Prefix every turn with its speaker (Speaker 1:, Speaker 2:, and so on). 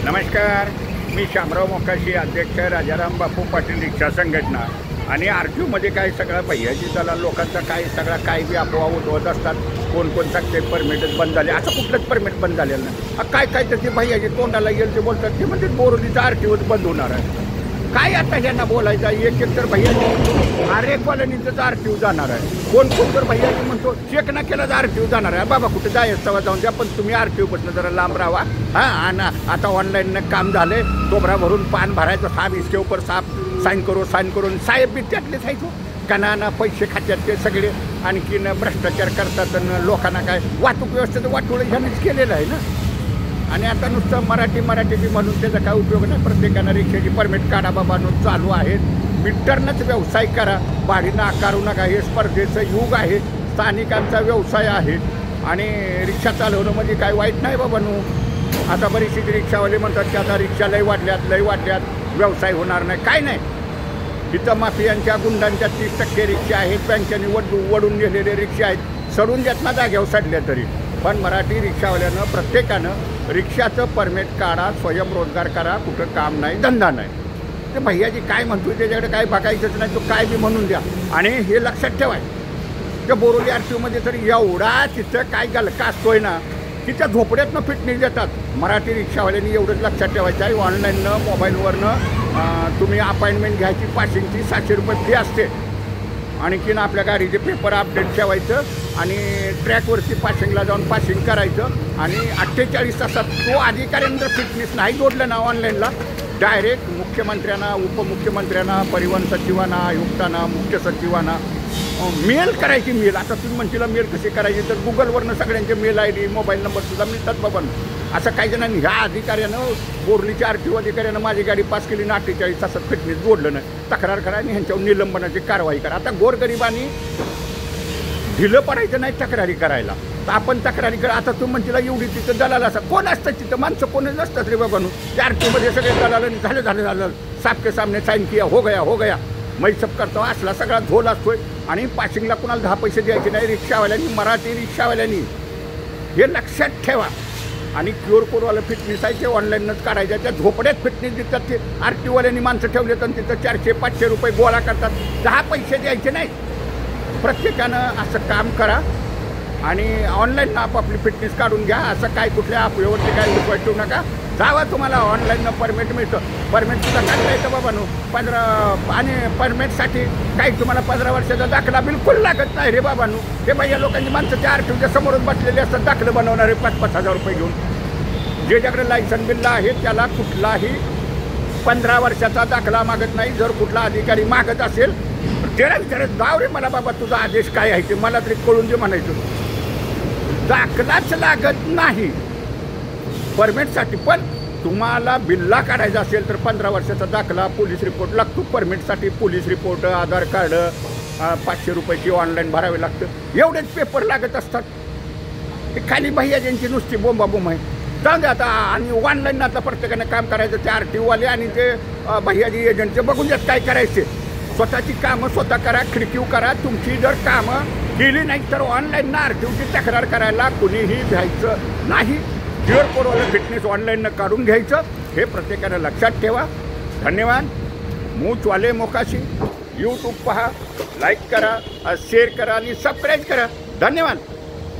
Speaker 1: नमस्कार, मी शामराव मोकाशी, अध्यक्ष राजाराम बापू पाटील रिक्षा संघटना। आणि आरटीओमध्ये काय सगळा भैयाजी त्याला लोकांचा काय सगळा काय बी अफवा उठवत असतात। कोण कोण सांगते परमिटच बंद झाले, असं कुठलंच परमिट बंद झालेलं नाही। काय काय तर ते भैयाजी तोंडाला येईल ते बोलतात, ते म्हणजे बोरलीचा आरटीओच बंद होणार आहे। काय आता यांना बोलायचं, एक एक तर भैयाजी अरे कॉलनीचं आरटीओ जाणार आहे, कोण कोण तर भैयाजी म्हणतो चेक ना केला तर आरटीओ जाणार आहे। बाबा कुठे जायचं तेव्हा जाऊन द्या, पण तुम्ही आरटीओ पासून जरा लांब राहा। हां, आणि आता ऑनलाईन काम झाले, तोबरा भरून पान भरायचं, साहेब इसके ऊपर साईन करून साहेब बी त्यातलेच आहे तो कणाना पैसे खात्यात ते सगळे आणखीन भ्रष्टाचार करतात आणि लोकांना काय वाहतूक व्यवस्थेचं वाटोळं ह्यानेच केलेलं आहे ना। आणि आता नुसतं मराठी बी म्हणून त्याचा काय उपयोग नाही। प्रत्येकानं रिक्षाची परमिट काढा बाबा, चालू आहेत, मीटरनंच व्यवसाय करा, भाडीनं आकारू नका। हे स्पर्धेचं युग आहे, स्थानिकांचा व्यवसाय आहे आणि रिक्षा चालवणं म्हणजे काय वाईट नाही बाबा नो। आता बरीचशी रिक्षावाले म्हणतात की आता रिक्षा लय वाढल्यात, व्यवसाय होणार नाही, काय नाही। इथं माफियांच्या गुंडांच्या 30% रिक्षा आहेत, बँकेने वडून गेलेले रिक्षा आहेत, सडून देत ना जाग्यावर सडल्या तरी। पण मराठी रिक्षावाल्यानं प्रत्येकानं रिक्षाचं परमिट काढा, स्वयंरोजगार करा, कुठं काम नाही, धंदा नाही। ते भैयाजी काय म्हणतो त्याच्याकडे काय बघायचंच नाही, तो काय बी म्हणून द्या। आणि हे लक्षात ठेवाय, त्या बोरोली आरटीओमध्ये तर एवढा तिथं काय गलका असतोय ना की त्या झोपड्यातनं फिटनेस देतात। मराठी रिक्षावाल्यांनी एवढंच लक्षात ठेवायचं आहे, ऑनलाईननं मोबाईलवरनं तुम्ही अपॉइंटमेंट घ्यायची, पासिंगची 700 रुपये फी असते। आणखीन आपल्या गाडीचे पेपर अपडेट ठेवायचं आणि ट्रॅकवरती पासिंगला जाऊन पासिंग करायचं। आणि 48 तासात तो अधिकाऱ्यांना फिटनेस नाही जोडलं ना ऑनलाईनला, डायरेक्ट मुख्यमंत्र्यांना, उपमुख्यमंत्र्यांना, परिवहन सचिवांना, आयुक्तांना, मुख्य सचिवांना मेल करायची। मेल आता तुम्ही म्हणशीला मेल कशी करायची, तर गुगलवरनं सगळ्यांचे मेल ID मोबाईल नंबर सुद्धा मिळतात बाबा। असं काही जणांनी ह्या अधिकाऱ्यानं, बोरलीच्या आरटीओ अधिकाऱ्यानं माझी गाडी पास केली ना 48 तासात फिटनेस जोडलं नाही, तक्रार करा आणि ह्यांच्यावर निलंबनाची कारवाई करा। आता गोरगरिबांनी ढिलं पडायचं नाही तक्रारी करायला, तर आपण तक्रारी करा। आता तुम्ही म्हणशीला एवढी तिथं दलाल असं कोण असतं, तिथं माणसं कोणच असतात रे बाबांनो। त्या आरटीओमध्ये सगळे दलाल झालं साफ के सामने साईन किया, हो गया मैं सब करतो, असला सगळा झोल असतोय। आणि पासिंगला कुणाला 10 पैसे द्यायचे नाही रिक्षावाल्यांनी, मराठी रिक्षावाल्यांनी हे लक्षात ठेवा। आणि QR कोडवाला फिटनेस आहे ते ऑनलाईनच काढायचं, त्या झोपड्यात फिटनेस देतात ते आरटीओवाल्यांनी माणसं ठेवले तर तिथं 400-500 रुपये गोळा करतात, 10 पैसे द्यायचे नाही। प्रत्येकानं असं काम करा आणि ऑनलाईन आपापली फिटनेस काढून घ्या। असं काय कुठल्या अफवेवरती काय विश्वास ठेवू नका, जावा तुम्हाला ऑनलाईननं परमिट मिळतं। परमिटसुद्धा काढता येतं बाबांनो 15, आणि परमिटसाठी काही तुम्हाला 15 वर्षाचा दाखला बिलकुल लागत नाही रे बाबांनो। हे बाई या लोकांची माणसं त्या आरटीओच्या समोरून बसलेले असतात, दाखलं बनवणारे 5-5 हजार रुपये घेऊन। ज्याच्याकडे लायसन बिल्ला आहे त्याला कुठलाही 15 वर्षाचा दाखला मागत नाही। जर कुठला अधिकारी मागत असेल त्याला विचारत जाव रे, मला बाबा तुझा आदेश काय आहे ते मला तरी कळून दे म्हणायचं। दाखलाच लागत नाही परमिटसाठी, पण तुम्हाला बिल्ला काढायचा असेल तर 15 वर्षाचा दाखला, पोलीस रिपोर्ट लागतो परमिटसाठी। पोलीस रिपोर्ट, आधार कार्ड, 500 रुपयाची ऑनलाईन भरावे लागतं, एवढेच पेपर लागत असतात। हे खाली भैयाजींची नुसती बोंबाबोंब आहे, जाऊ दे आता। आणि ऑनलाईन आता प्रत्येकाने काम करायचं, ते आरटीओवाले आणि ते भैयाजी एजंटचे बघून द्यात काय करायचे। स्वतःची कामं स्वतः करा, खिडकीव करा। तुमची जर कामं केली नाही तर ऑनलाईन आरटीओची तक्रार करायला कुणीही भ्यायचं नाही। QR कोडवाला फिटनेस ऑनलाईननं काढून घ्यायचं, हे प्रत्येकानं लक्षात ठेवा। धन्यवाद। मूचवाले मोकाशी यूट्यूब पहा, लाईक करा, शेअर करा आणि सबस्क्राईब करा। धन्यवाद।